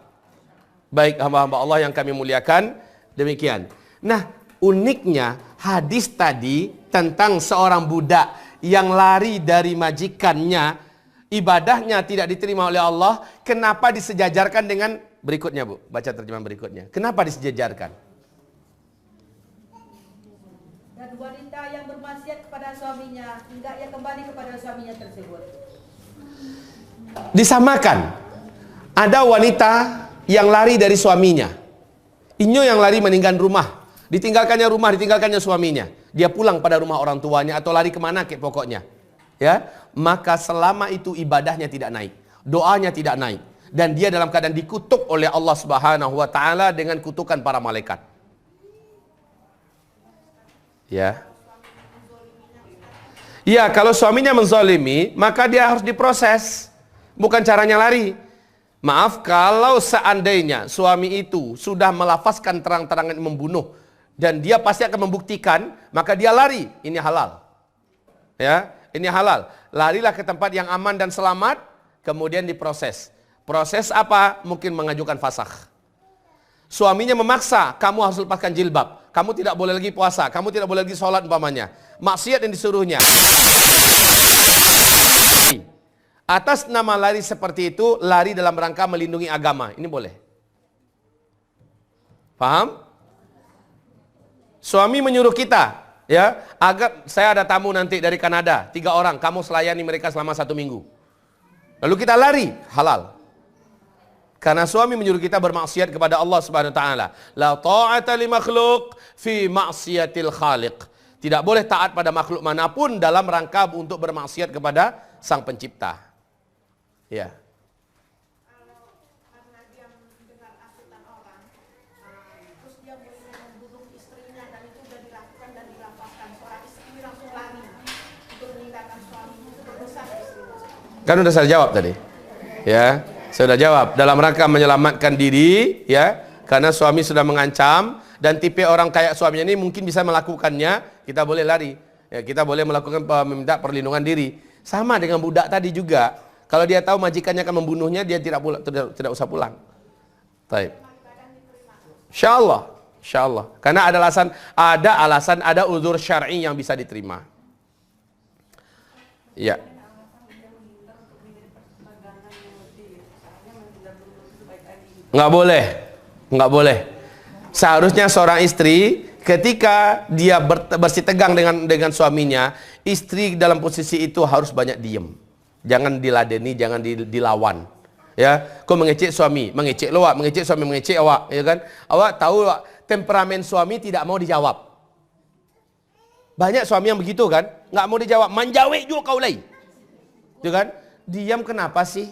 Baik hamba-hamba Allah yang kami muliakan, demikian. Nah, uniknya hadis tadi tentang seorang budak yang lari dari majikannya, ibadahnya tidak diterima oleh Allah, kenapa disejajarkan dengan berikutnya, Bu? Baca terjemahan berikutnya. Kenapa disejajarkan? Dan wanita yang bermaksiat kepada suaminya, hingga ia kembali kepada suaminya tersebut. Disamakan. Ada wanita yang lari dari suaminya. Inyo yang lari meninggalkan rumah. Ditinggalkannya rumah, ditinggalkannya suaminya. Dia pulang pada rumah orang tuanya atau lari kemana kek pokoknya. Ya, maka selama itu ibadahnya tidak naik, doanya tidak naik, dan dia dalam keadaan dikutuk oleh Allah Subhanahu wa taala dengan kutukan para malaikat. Ya. Ya, kalau suaminya menzalimi, maka dia harus diproses. Bukan caranya lari. Maaf, kalau seandainya suami itu sudah melafazkan terang-terangan membunuh dan dia pasti akan membuktikan, maka dia lari. Ini halal. Ya, ini halal. Larilah ke tempat yang aman dan selamat, kemudian diproses. Proses apa? Mungkin mengajukan fasakh. Suaminya memaksa, kamu harus lepaskan jilbab, kamu tidak boleh lagi puasa, kamu tidak boleh lagi sholat umpamanya. Maksiat yang disuruhnya. Atas nama lari seperti itu, lari dalam rangka melindungi agama. Ini boleh. Paham? Suami menyuruh kita, ya, agar saya ada tamu nanti dari Kanada, 3 orang, kamu selayani mereka selama 1 minggu. Lalu kita lari, halal. Karena suami menyuruh kita bermaksiat kepada Allah Subhanahu wa taala. La ta'ata li makhluk fi ma'siyatil khaliq. Tidak boleh taat pada makhluk manapun dalam rangka untuk bermaksiat kepada Sang Pencipta. Ya. Kalau karena dia mendengar asutan orang, terus dia mulai membunuh istrinya dan itu sudah dilakukan dan dilapaskan, seorang istri langsung lari untuk meninggalkan suaminya, itu berdosa istrinya. Kan udah saya jawab tadi. Ya, saya sudah jawab. Dalam rangka menyelamatkan diri, ya, karena suami sudah mengancam dan tipe orang kayak suaminya ini mungkin bisa melakukannya, kita boleh lari. Ya, kita boleh melakukan meminta perlindungan diri. Sama dengan budak tadi juga. Kalau dia tahu majikannya akan membunuhnya, dia tidak tidak usah pulang. Baik. Insyaallah, insyaallah. Karena ada alasan, ada uzur syar'i yang bisa diterima. Ya. Nggak boleh, nggak boleh. Seharusnya seorang istri ketika dia bersitegang dengan suaminya, istri dalam posisi itu harus banyak diem. Jangan diladeni, jangan dilawan. Ya, kau mengecek suami, mengecek lo, mengecek suami, mengecek awak, ya kan? Awak tahu temperamen suami tidak mau dijawab. Banyak suami yang begitu kan, nggak mau dijawab, manjawek juga kau lagi. Ya kan? Diam kenapa sih?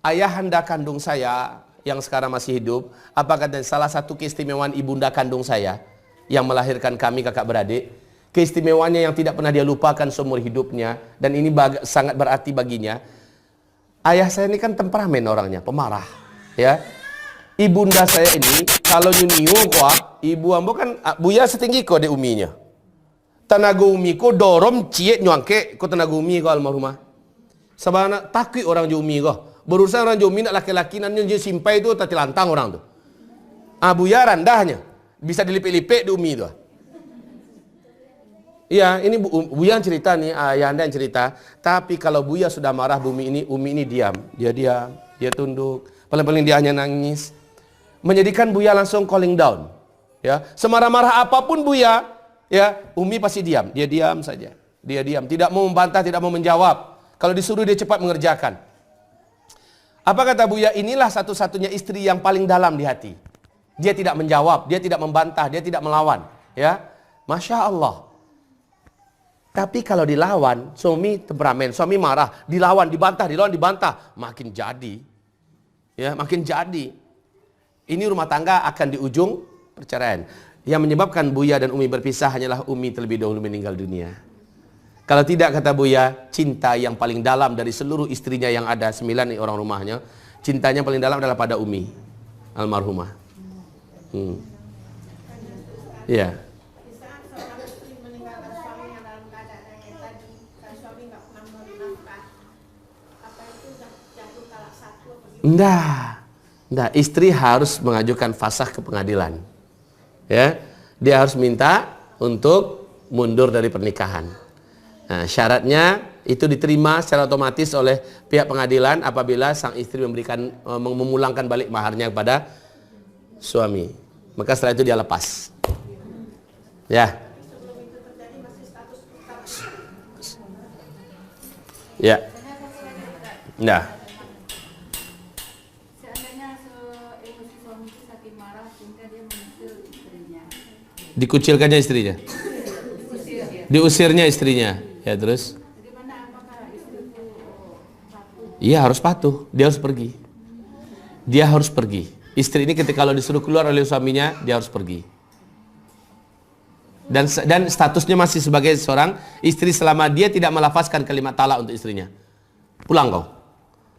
Ayahanda kandung saya yang sekarang masih hidup, apakah salah satu keistimewaan ibunda kandung saya yang melahirkan kami kakak beradik, keistimewaannya yang tidak pernah dia lupakan seumur hidupnya, dan ini sangat berarti baginya. Ayah saya ini kan temperamen orangnya, pemarah, ya. Ibunda saya ini kalau nyuniu kok, ibu ambo kan buya setinggi kok de uminya. Tenaga umi ko dorom ciet nyangke ko tenaga umi ko almarhumah. Sabana takut orang jo umi ko. Berusaha orang jo umi nak laki-laki nan je simpai itu tati lantang orang tu. Buya randahnya bisa dilipik-lipik di umi tu. Iya, ini Buya yang cerita nih, ayah Anda yang cerita. Tapi kalau Buya sudah marah, Umi ini diam. Dia diam, dia tunduk. Paling-paling dia hanya nangis. Menjadikan Buya langsung calling down. Ya, semarah-marah apapun Buya, ya, Umi pasti diam. Dia diam saja. Dia diam, tidak mau membantah, tidak mau menjawab. Kalau disuruh dia cepat mengerjakan. Apa kata Buya? Inilah satu-satunya istri yang paling dalam di hati. Dia tidak menjawab, dia tidak membantah, dia tidak melawan. Ya, Masya Allah. Tapi kalau dilawan, suami temperamen, suami marah, dilawan, dibantah, makin jadi. Ya, makin jadi. Ini rumah tangga akan di ujung perceraian. Yang menyebabkan Buya dan Umi berpisah hanyalah Umi terlebih dahulu meninggal dunia. Kalau tidak, kata Buya, cinta yang paling dalam dari seluruh istrinya yang ada, 9 nih orang rumahnya, cintanya paling dalam adalah pada Umi almarhumah. Ya. Enggak, istri harus mengajukan fasakh ke pengadilan. Ya, dia harus minta untuk mundur dari pernikahan. Nah, syaratnya itu diterima secara otomatis oleh pihak pengadilan apabila sang istri memulangkan balik maharnya kepada suami. Maka setelah itu dia lepas. Ya. Ya. Nah. Dikucilkannya istrinya. Diusirnya istrinya. Ya, terus? Iya, harus patuh. Dia harus pergi. Dia harus pergi. Istri ini ketika kalau disuruh keluar oleh suaminya, dia harus pergi. Dan statusnya masih sebagai seorang istri selama dia tidak melafazkan kalimat talak untuk istrinya. Pulang kau.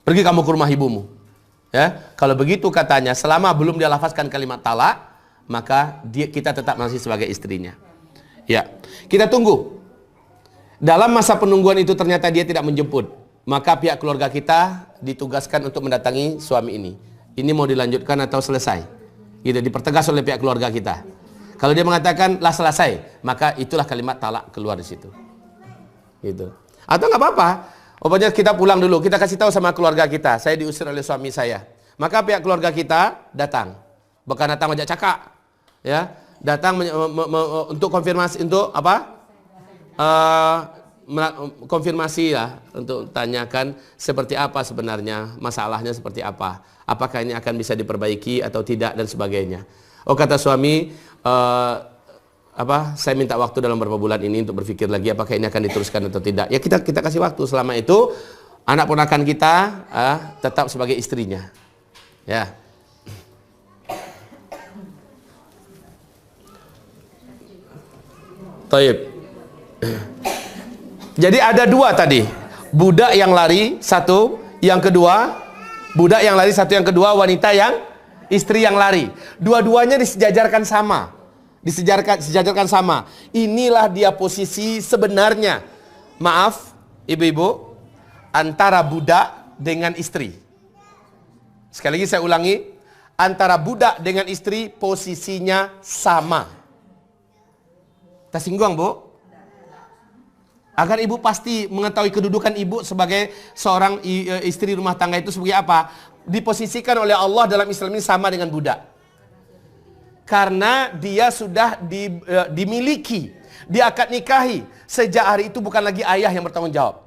Pergi kamu ke rumah ibumu. Ya, kalau begitu katanya, selama belum dia lafazkan kalimat talak, maka kita tetap masih sebagai istrinya. Ya, kita tunggu. Dalam masa penungguan itu ternyata dia tidak menjemput, maka pihak keluarga kita ditugaskan untuk mendatangi suami ini. Ini mau dilanjutkan atau selesai? Gitu, dipertegas oleh pihak keluarga kita. Kalau dia mengatakan lah selesai, maka itulah kalimat talak keluar di situ. Gitu. Atau nggak apa-apa, pokoknya kita pulang dulu, kita kasih tahu sama keluarga kita, saya diusir oleh suami saya. Maka pihak keluarga kita datang, bukan datang ajak cakap, ya, datang untuk konfirmasi, untuk apa? Konfirmasi ya, untuk tanyakan seperti apa sebenarnya, masalahnya seperti apa, apakah ini akan bisa diperbaiki atau tidak dan sebagainya. Oh, kata suami, saya minta waktu dalam beberapa bulan ini untuk berpikir lagi apakah ini akan diteruskan atau tidak. Ya, kita kasih waktu. Selama itu anak ponakan kita tetap sebagai istrinya. Ya. Taib. Jadi ada dua tadi, budak yang lari satu, yang kedua budak yang lari satu, yang kedua wanita yang istri yang lari. Dua-duanya disejajarkan sama, disejajarkan sama. Inilah dia posisi sebenarnya, maaf ibu-ibu, antara budak dengan istri. Sekali lagi saya ulangi, antara budak dengan istri posisinya sama. Tersinggung, Bu? Agar ibu pasti mengetahui kedudukan ibu sebagai seorang istri rumah tangga itu sebagai apa? Diposisikan oleh Allah dalam Islam ini sama dengan budak. Karena dia sudah dimiliki, diakad nikahi. Sejak hari itu bukan lagi ayah yang bertanggung jawab.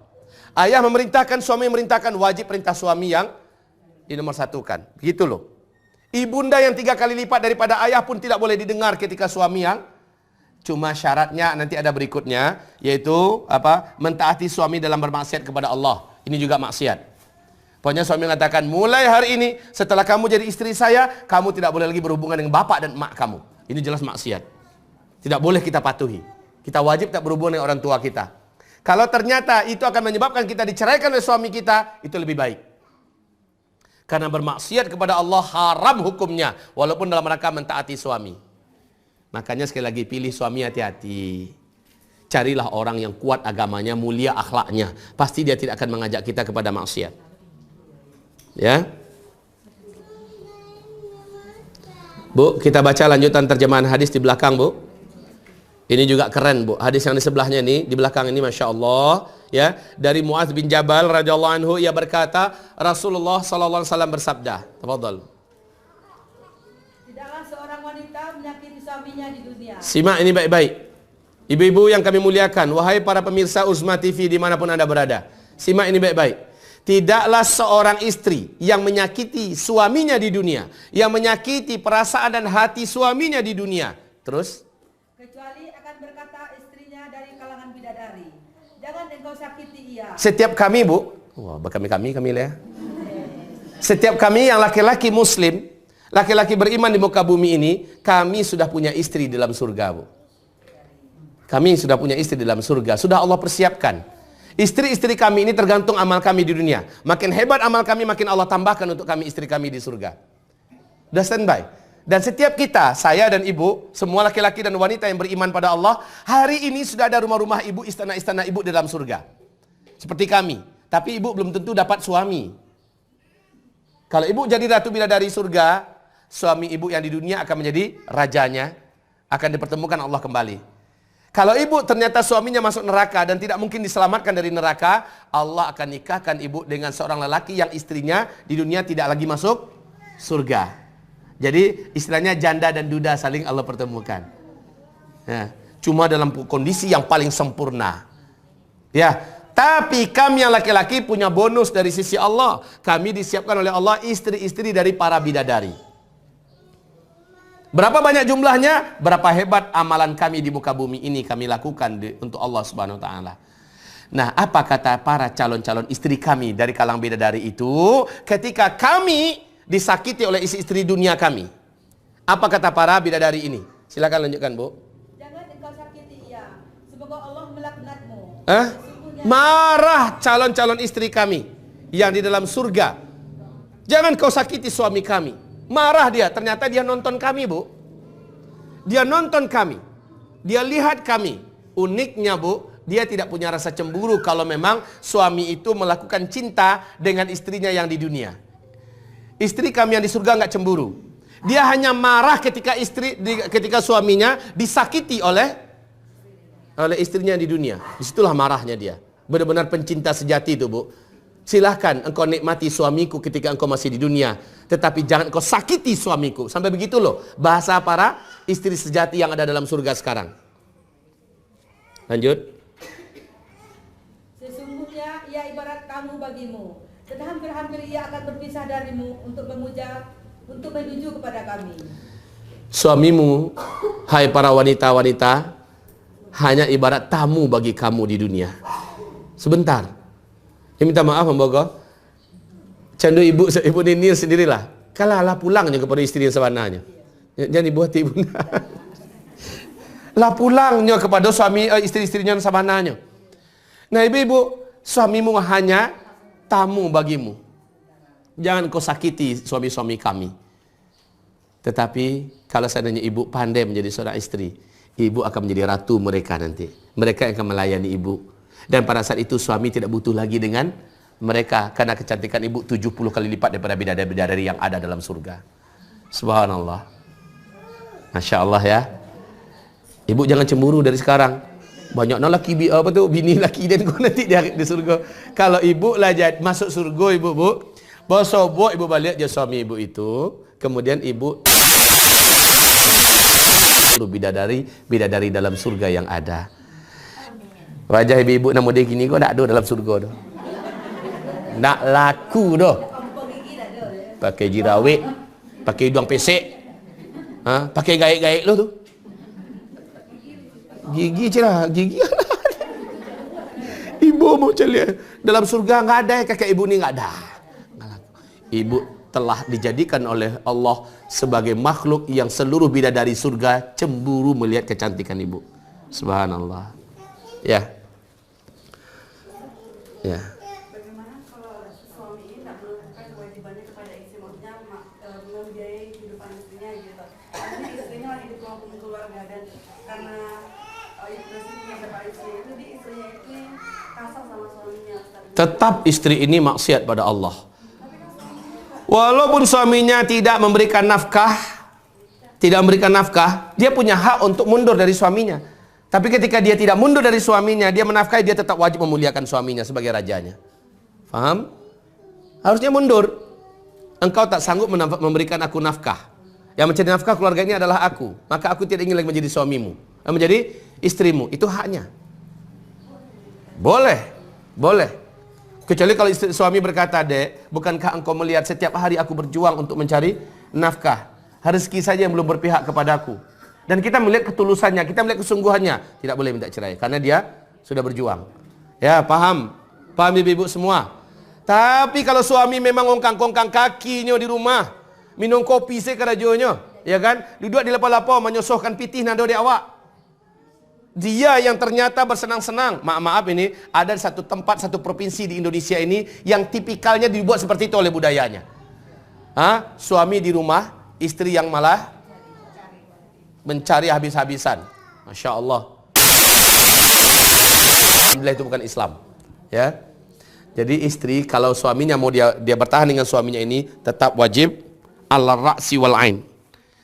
Ayah memerintahkan, suami memerintahkan, wajib perintah suami yang dinomorsatukan. Begitu loh. Ibunda yang 3 kali lipat daripada ayah pun tidak boleh didengar ketika suami yang, cuma syaratnya nanti ada berikutnya, yaitu apa? Mentaati suami dalam bermaksiat kepada Allah. Ini juga maksiat. Pokoknya suami mengatakan, mulai hari ini setelah kamu jadi istri saya, kamu tidak boleh lagi berhubungan dengan bapak dan emak kamu. Ini jelas maksiat. Tidak boleh kita patuhi. Kita wajib tak berhubungan dengan orang tua kita. Kalau ternyata itu akan menyebabkan kita diceraikan oleh suami kita, itu lebih baik. Karena bermaksiat kepada Allah haram hukumnya, walaupun dalam rangka mentaati suami. Makanya sekali lagi pilih suami hati-hati. Carilah orang yang kuat agamanya, mulia akhlaknya. Pasti dia tidak akan mengajak kita kepada maksiat. Ya. Bu, kita baca lanjutan terjemahan hadis di belakang, Bu. Ini juga keren, Bu. Hadis yang di sebelahnya ini, di belakang ini, Masya Allah, ya, dari Mu'adz bin Jabal radhiyallahu anhu, ia berkata, Rasulullah sallallahu alaihi wasallam bersabda. Tafadhal. Tidaklah seorang wanita menyakiti suaminya di dunia. Simak ini baik-baik. Ibu-ibu yang kami muliakan, wahai para pemirsa Uzma TV dimanapun Anda berada. Simak ini baik-baik. Tidaklah seorang istri yang menyakiti suaminya di dunia, yang menyakiti perasaan dan hati suaminya di dunia. Terus? Kecuali akan berkata istrinya dari kalangan bidadari. Jangan engkau sakiti ia. Setiap kami, Bu. Wah, kami ya. Setiap kami yang laki-laki muslim, laki-laki beriman di muka bumi ini, kami sudah punya istri dalam surga, Bu. Kami sudah punya istri dalam surga. Sudah Allah persiapkan. Istri-istri kami ini tergantung amal kami di dunia. Makin hebat amal kami, makin Allah tambahkan untuk kami istri kami di surga. Sudah standby. Dan setiap kita, saya dan ibu, semua laki-laki dan wanita yang beriman pada Allah, hari ini sudah ada rumah-rumah ibu, istana-istana ibu di dalam surga. Seperti kami. Tapi ibu belum tentu dapat suami. Kalau ibu jadi ratu bidadari surga, suami ibu yang di dunia akan menjadi rajanya, akan dipertemukan Allah kembali. Kalau ibu ternyata suaminya masuk neraka dan tidak mungkin diselamatkan dari neraka, Allah akan nikahkan ibu dengan seorang lelaki yang istrinya di dunia tidak lagi masuk surga. Jadi istilahnya janda dan duda saling Allah pertemukan. Ya, cuma dalam kondisi yang paling sempurna. Ya, tapi kami yang laki-laki punya bonus dari sisi Allah. Kami disiapkan oleh Allah istri-istri dari para bidadari. Berapa banyak jumlahnya? Berapa hebat amalan kami di muka bumi ini kami lakukan untuk Allah Subhanahu wa taala. Nah, apa kata para calon-calon istri kami dari kalangan bidadari itu ketika kami disakiti oleh istri-istri dunia kami? Apa kata para bidadari ini? Silakan lanjutkan, Bu. Jangan engkau sakiti ia. Semoga Allah melaknatmu. Marah calon-calon istri kami yang di dalam surga. Jangan kau sakiti suami kami. Marah dia, ternyata dia nonton kami, Bu. Dia nonton kami. Dia lihat kami. Uniknya, Bu, dia tidak punya rasa cemburu kalau memang suami itu melakukan cinta dengan istrinya yang di dunia. Istri kami yang di surga nggak cemburu. Dia hanya marah ketika suaminya disakiti oleh istrinya di dunia. Disitulah marahnya dia. Benar-benar pencinta sejati itu, Bu. Silahkan engkau nikmati suamiku ketika engkau masih di dunia, tetapi jangan engkau sakiti suamiku. Sampai begitu loh bahasa para istri sejati yang ada dalam surga sekarang. Lanjut. Sesungguhnya ia ibarat kamu bagimu, dan hampir-hampir ia akan berpisah darimu untuk menuju kepada kami. Suamimu, hai para wanita-wanita, hanya ibarat tamu bagi kamu di dunia. Sebentar. Minta maaf Mbak. Candu ibu Nini sendirilah. Kalalah pulangnya kepada istri yang sebenarnya. Jangan dibuat ibu. Lah pulangnya kepada suami istri-istrinya yang sebenarnya. Nah ibu-ibu, suamimu hanya tamu bagimu. Jangan kau sakiti suami-suami kami. Tetapi kalau seandainya ibu pandai menjadi seorang istri, ibu akan menjadi ratu mereka nanti. Mereka yang akan melayani ibu. Dan pada saat itu suami tidak butuh lagi dengan mereka, karena kecantikan ibu 70 kali lipat daripada bidadari-bidadari yang ada dalam surga. Subhanallah. Masya Allah ya. Ibu jangan cemburu dari sekarang. Banyak laki bini laki dan kau nanti di surga. Kalau ibu lah masuk surga ibu, Bu, bosobok ibu balik je suami ibu itu, kemudian ibu bidadari dalam surga yang ada. Wajah ibu-ibu nama dia gini kau tak ada dalam surga tu. Nak laku dah. Pakai jirawik, pakai hidung pesek. Pakai gaik-gaik lo tu. Gigi cerah, gigi. Ibu mau celia dalam surga enggak ada kakek ibu ni enggak ada. Ibu telah dijadikan oleh Allah sebagai makhluk yang seluruh bidadari surga cemburu melihat kecantikan ibu. Subhanallah. Ya. Ya. Bagaimana kalau suami ini tidak melakukan kewajibannya kepada istri, maksudnya membiayai kehidupan istrinya gitu. Jadi istrinya lagi di keluarga dan karena istrinya dapat istri itu, di istrinya itu kasar sama suaminya. Tetap istri ini maksiat pada Allah. Walaupun suaminya tidak memberikan nafkah, dia punya hak untuk mundur dari suaminya. Tapi ketika dia tidak mundur dari suaminya, dia menafkahi, dia tetap wajib memuliakan suaminya sebagai rajanya. Faham? Harusnya mundur. Engkau tak sanggup memberikan aku nafkah. Yang mencari nafkah keluarga ini adalah aku. Maka aku tidak ingin lagi menjadi suamimu, menjadi istrimu. Itu haknya. Boleh. Boleh. Kecuali kalau suami berkata, Dek, bukankah engkau melihat setiap hari aku berjuang untuk mencari nafkah? Rezeki saja yang belum berpihak kepadaku. Dan kita melihat ketulusannya, kita melihat kesungguhannya. Tidak boleh minta cerai, karena dia sudah berjuang. Ya, paham? Paham ibu-ibu semua? Tapi kalau suami memang ongkang-ongkang kakinya di rumah, minum kopi sekerajonya, ya kan? Duduk di lapau-lapau menyosohkan pitih nado di awak. Dia yang ternyata bersenang-senang. Maaf ini, ada satu tempat, satu provinsi di Indonesia ini yang tipikalnya dibuat seperti itu oleh budayanya. Suami di rumah, istri yang malah mencari habis-habisan. Masya Allah. Alhamdulillah itu bukan Islam. Ya. Jadi istri kalau suaminya mau dia bertahan dengan suaminya ini, tetap wajib ala ra'si wal ain.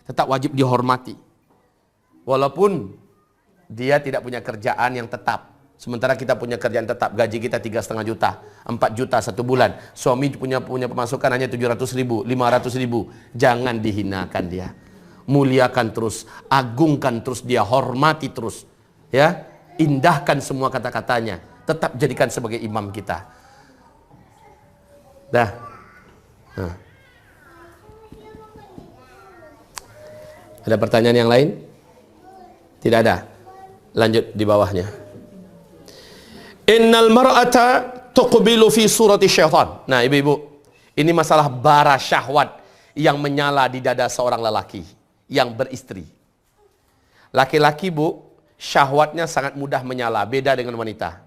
Tetap wajib dihormati. Walaupun dia tidak punya kerjaan yang tetap. Sementara kita punya kerjaan tetap, gaji kita 3,5 juta, 4 juta 1 bulan. Suami punya pemasukan hanya 700.000, 500.000. Jangan dihinakan dia. Muliakan terus, agungkan terus dia, hormati terus. Ya, indahkan semua kata-katanya. Tetap jadikan sebagai imam kita. Dah. Ada pertanyaan yang lain? Tidak ada. Lanjut di bawahnya. Innal mar'ata tuqbilu fi surati syaitan. Nah, ibu-ibu, ini masalah bara syahwat yang menyala di dada seorang lelaki yang beristri. Laki-laki, Bu, syahwatnya sangat mudah menyala, beda dengan wanita.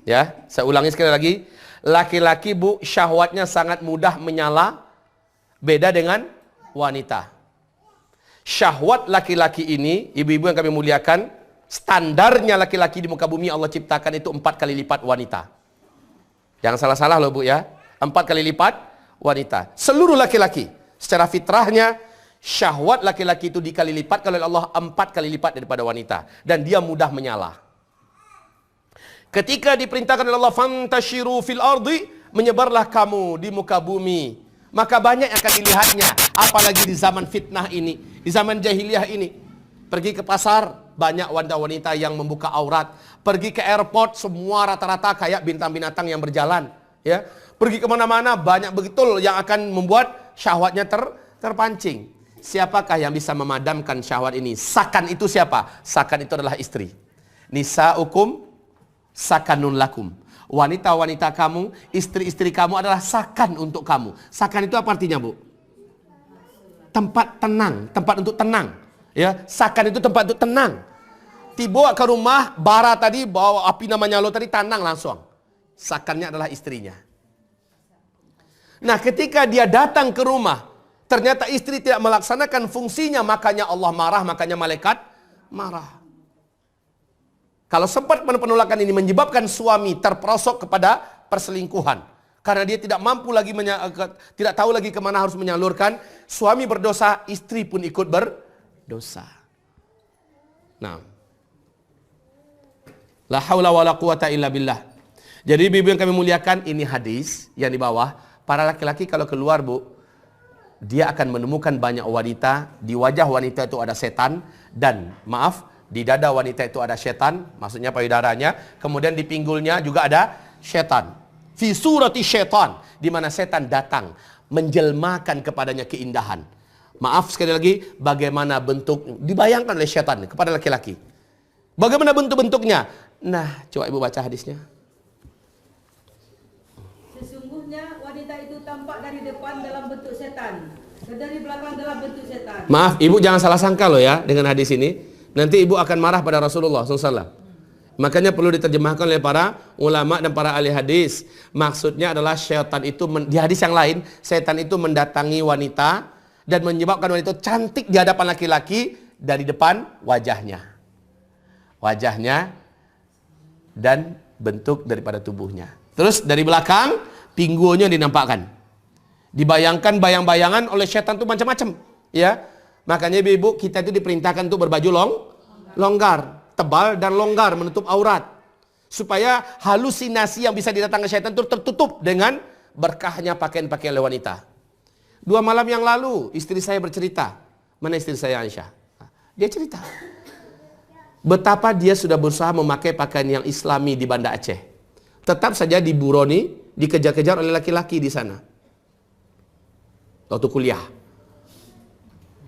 Ya, saya ulangi sekali lagi. Laki-laki, Bu, syahwatnya sangat mudah menyala, beda dengan wanita. Syahwat laki-laki ini, ibu-ibu yang kami muliakan, standarnya laki-laki di muka bumi Allah ciptakan itu 4 kali lipat wanita. Jangan salah-salah loh, Bu, ya. 4 kali lipat wanita. Seluruh laki-laki secara fitrahnya syahwat laki-laki itu dikali lipat oleh Allah 4 kali lipat daripada wanita, dan dia mudah menyala. Ketika diperintahkan oleh Allah, fantashiru fil ardi, menyebarlah kamu di muka bumi, maka banyak yang akan dilihatnya. Apalagi di zaman fitnah ini, di zaman jahiliyah ini. Pergi ke pasar, banyak wanita-wanita yang membuka aurat. Pergi ke airport, semua rata-rata kayak bintang binatang yang berjalan. Ya, pergi kemana-mana, banyak betul yang akan membuat syahwatnya terpancing. Siapakah yang bisa memadamkan syahwat ini? Sakan itu siapa? Sakan itu adalah istri. Nisa'ukum sakanun lakum. Wanita-wanita kamu, istri-istri kamu adalah sakan untuk kamu. Sakan itu apa artinya, Bu? Tempat tenang, tempat untuk tenang. Ya, sakan itu tempat untuk tenang. Dibawa ke rumah, bara tadi, bawa api namanya lo tadi, tenang langsung. Sakannya adalah istrinya. Nah, ketika dia datang ke rumah, ternyata istri tidak melaksanakan fungsinya, makanya Allah marah, makanya malaikat marah. Kalau sempat penolakan ini menyebabkan suami terperosok kepada perselingkuhan, karena dia tidak mampu lagi, tidak tahu lagi kemana harus menyalurkan, suami berdosa, istri pun ikut berdosa. Nah, la haula wala quwata illa billah. Jadi ibu yang kami muliakan, ini hadis yang di bawah. Para laki-laki kalau keluar, Bu, dia akan menemukan banyak wanita. Di wajah wanita itu ada setan, dan maaf, di dada wanita itu ada setan, maksudnya payudaranya. Kemudian di pinggulnya juga ada setan. Fi surati syaitan, di mana setan datang menjelmakan kepadanya keindahan. Maaf sekali lagi, bagaimana bentuk dibayangkan oleh setan kepada laki-laki. Bagaimana bentuk-bentuknya? Nah, coba ibu baca hadisnya. Sesungguhnya wanita itu tampak dari depan dalam bentuk setan, dan dari belakang dalam bentuk setan. Maaf, ibu jangan salah sangka loh ya dengan hadis ini. Nanti ibu akan marah pada Rasulullah SAW. Makanya perlu diterjemahkan oleh para ulama dan para ahli hadis. Maksudnya adalah syaitan itu, di hadis yang lain, setan itu mendatangi wanita dan menyebabkan wanita itu cantik di hadapan laki-laki dari depan wajahnya. Wajahnya dan bentuk daripada tubuhnya. Terus dari belakang, pinggulnya dinampakkan. Dibayangkan bayang-bayangan oleh setan itu macam-macam. Ya. Makanya ibu-ibu kita itu diperintahkan untuk berbaju longgar, tebal dan longgar menutup aurat. Supaya halusinasi yang bisa didatangkan syaitan itu tertutup dengan berkahnya pakaian-pakaian oleh wanita. 2 malam yang lalu istri saya bercerita. Mana istri saya, Aisyah? Dia cerita betapa dia sudah berusaha memakai pakaian yang islami di Banda Aceh. Tetap saja di Buroni dikejar-kejar oleh laki-laki di sana waktu kuliah.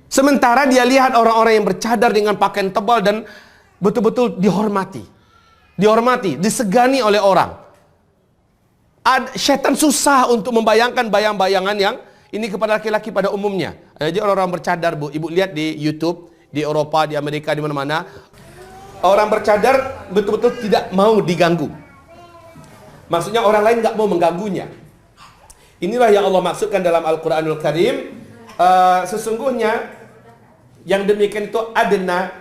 Sementara dia lihat orang-orang yang bercadar dengan pakaian tebal dan betul-betul dihormati, disegani oleh orang. Syaitan susah untuk membayangkan bayang-bayangan yang ini kepada laki-laki pada umumnya. Jadi orang-orang bercadar, Bu, ibu lihat di YouTube, di Eropa, di Amerika, di mana-mana, orang bercadar betul-betul tidak mau diganggu. Maksudnya orang lain nggak mau mengganggunya. Inilah yang Allah maksudkan dalam Al-Quranul Karim. Sesungguhnya yang demikian itu adna,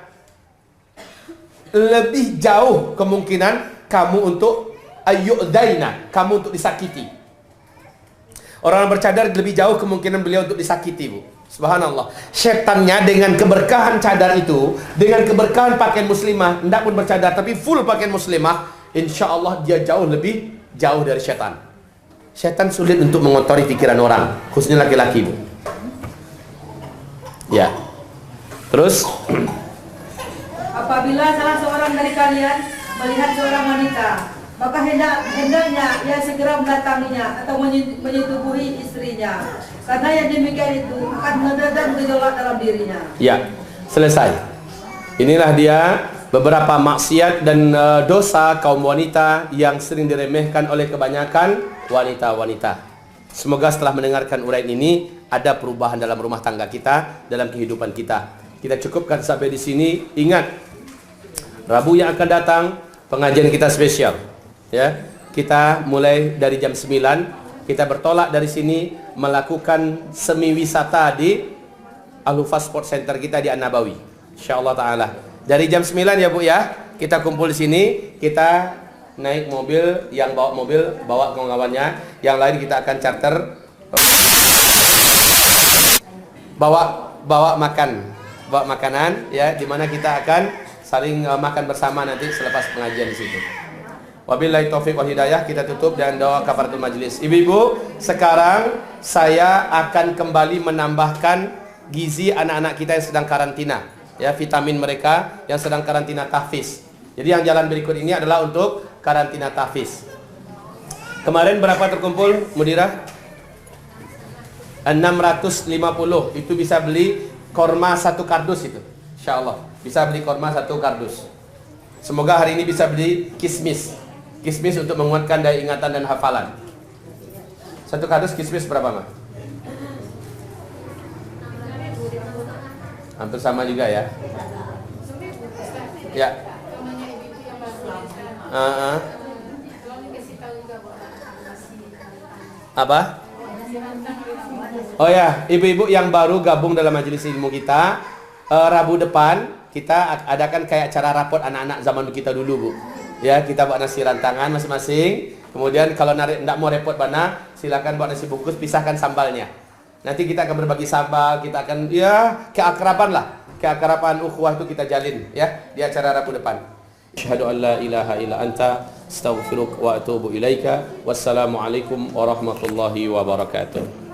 lebih jauh kemungkinan kamu untuk ayyudaina, kamu untuk disakiti. Orang bercadar lebih jauh kemungkinan beliau untuk disakiti, Bu. Subhanallah. Setannya dengan keberkahan cadar itu, dengan keberkahan pakaian muslimah, tidak pun bercadar tapi full pakaian muslimah, insya Allah dia jauh lebih jauh dari setan. Setan sulit untuk mengotori pikiran orang, khususnya laki-laki, Bu. Ya. Terus apabila salah seorang dari kalian melihat seorang wanita, maka hendaknya ia segera mendatanginya atau menyetubuhi istrinya, karena yang demikian itu akan meredam gejolak dalam dirinya. ya, selesai. Inilah dia beberapa maksiat dan dosa kaum wanita yang sering diremehkan oleh kebanyakan wanita-wanita. Semoga setelah mendengarkan uraian ini ada perubahan dalam rumah tangga kita, dalam kehidupan kita. Kita cukupkan sampai di sini. Ingat, Rabu yang akan datang pengajian kita spesial. Ya, kita mulai dari jam 9 kita bertolak dari sini melakukan semi wisata di Al-Hufaz Sport Center kita di An-Nabawi. Insyaallah taala. Dari jam 9 ya, Bu ya. Kita kumpul di sini, kita naik mobil, yang bawa mobil bawa kawan-kawannya, yang lain kita akan charter bawa makanan ya, di mana kita akan saling makan bersama nanti selepas pengajian di situ. Wabillahi taufiq wal hidayah. Kita tutup dan doa kafaratul majelis. Ibu-ibu, sekarang saya akan kembali menambahkan gizi anak-anak kita yang sedang karantina, ya, vitamin mereka yang sedang karantina tahfiz. Jadi yang jalan berikut ini adalah untuk karantina tahfiz. Kemarin berapa terkumpul, Mudirah? 650. Itu bisa beli korma 1 kardus itu. Insyaallah bisa beli korma 1 kardus. Semoga hari ini bisa beli kismis. Kismis untuk menguatkan daya ingatan dan hafalan. 1 kardus kismis berapa, Mah? Hampir sama juga ya. Ya. Apa? Oh ya, ibu-ibu yang baru gabung dalam majelis ilmu kita, Rabu depan kita adakan kayak acara rapot anak-anak zaman kita dulu, Bu. Ya, kita buat nasi rantangan masing-masing. Kemudian kalau tidak mau repot bana, silakan buat nasi bungkus, pisahkan sambalnya. Nanti kita akan berbagi sambal, kita akan ya keakraban lah. Keakraban ukhuwah itu kita jalin ya di acara Rabu depan. Asyhadu an la ilaha illa anta astaghfiruka wa atubu ilaika. Wassalamualaikum warahmatullahi wabarakatuh.